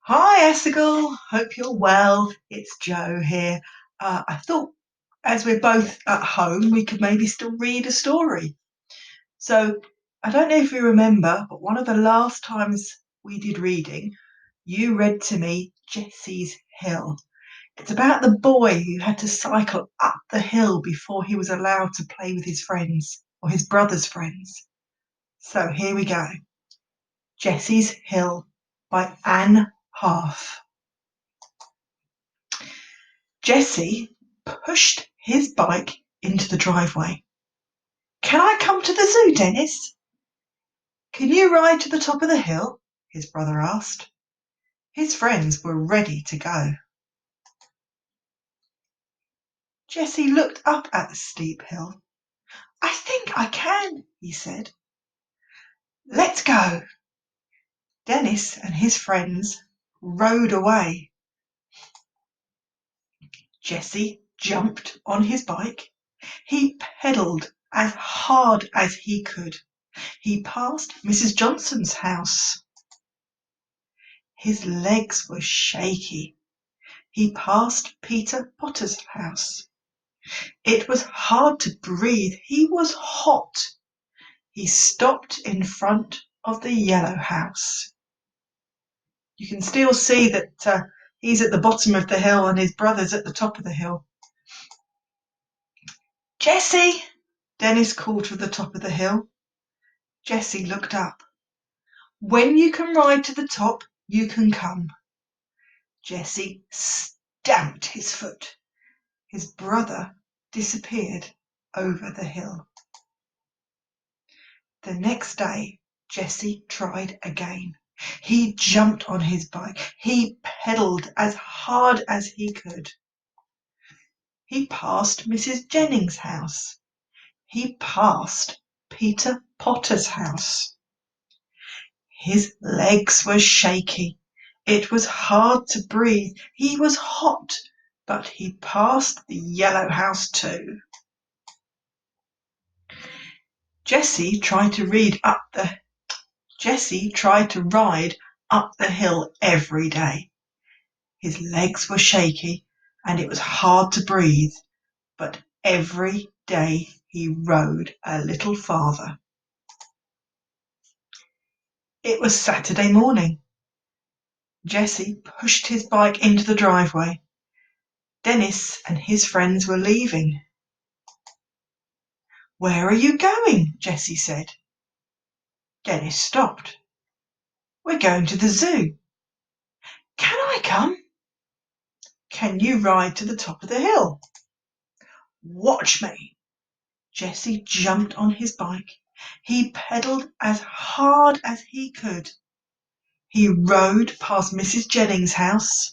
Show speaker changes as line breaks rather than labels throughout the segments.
Hi, Aysegul. Hope you're well. It's Joe here. I thought, as we're both at home, we could maybe still read a story. So, I don't know if you remember, but one of the last times we did reading, you read to me Jessie's Hill. It's about the boy who had to cycle up the hill before he was allowed to play with his friends or his brother's friends. So, here we go. Jessie's Hill by Anne Half. Jessie pushed his bike into the driveway. Can I come to the zoo, Dennis? Can you ride to the top of the hill? His brother asked. His friends were ready to go. Jessie looked up at the steep hill. I think I can, he said. Let's go. Dennis and his friends rode away. Jessie jumped on his bike. He pedalled as hard as he could. He passed Mrs. Johnson's house. His legs were shaky. He passed Peter Potter's house. It was hard to breathe. He was hot. He stopped in front of the yellow house. You can still see that he's at the bottom of the hill and his brother's at the top of the hill. Jessie, Dennis called from the top of the hill. Jessie looked up. When you can ride to the top, you can come. Jessie stamped his foot. His brother disappeared over the hill. The next day, Jessie tried again. He jumped on his bike. He pedalled as hard as he could. He passed Mrs. Jennings' house. He passed Peter Potter's house. His legs were shaky. It was hard to breathe. He was hot, but he passed the yellow house too. Jessie tried to ride up the hill every day. His legs were shaky and it was hard to breathe, but every day he rode a little farther. It was Saturday morning. Jessie pushed his bike into the driveway. Dennis and his friends were leaving. Where are you going? Jessie said. Dennis stopped. We're going to the zoo. Can I come? Can you ride to the top of the hill? Watch me. Jessie jumped on his bike. He pedalled as hard as he could. He rode past Mrs. Jennings' house.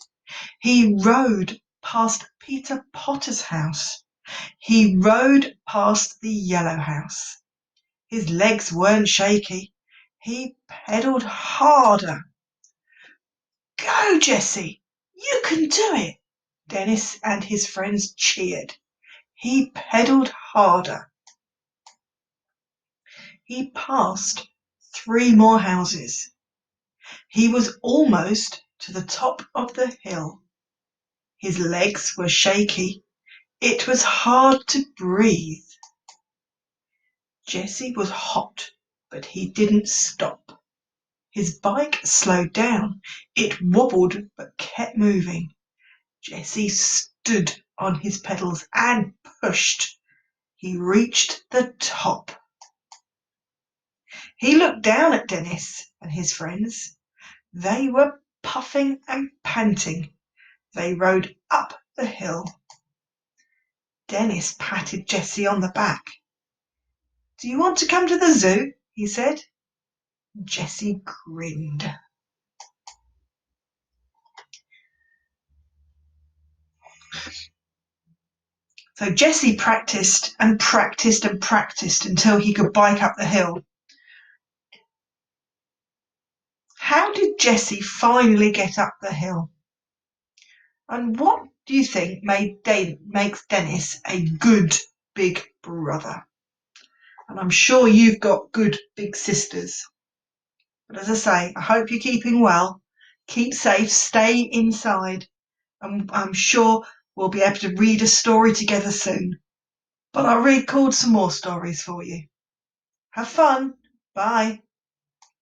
He rode past Peter Potter's house. He rode past the yellow house. His legs weren't shaky. He pedalled harder. Go, Jessie! You can do it! Dennis and his friends cheered. He pedalled harder. He passed 3 more houses. He was almost to the top of the hill. His legs were shaky. It was hard to breathe. Jessie was hot, but he didn't stop. His bike slowed down. It wobbled but kept moving. Jessie stood on his pedals and pushed. He reached the top. He looked down at Dennis and his friends. They were puffing and panting. They rode up the hill. Dennis patted Jessie on the back. Do you want to come to the zoo? He said. Jessie grinned. So Jessie practiced and practiced and practiced until he could bike up the hill. How did Jessie finally get up the hill? And what do you think makes Dennis a good big brother? And I'm sure you've got good big sisters. But as I say, I hope you're keeping well. Keep safe, stay inside, and I'm sure we'll be able to read a story together soon. But I'll record some more stories for you. Have fun. Bye.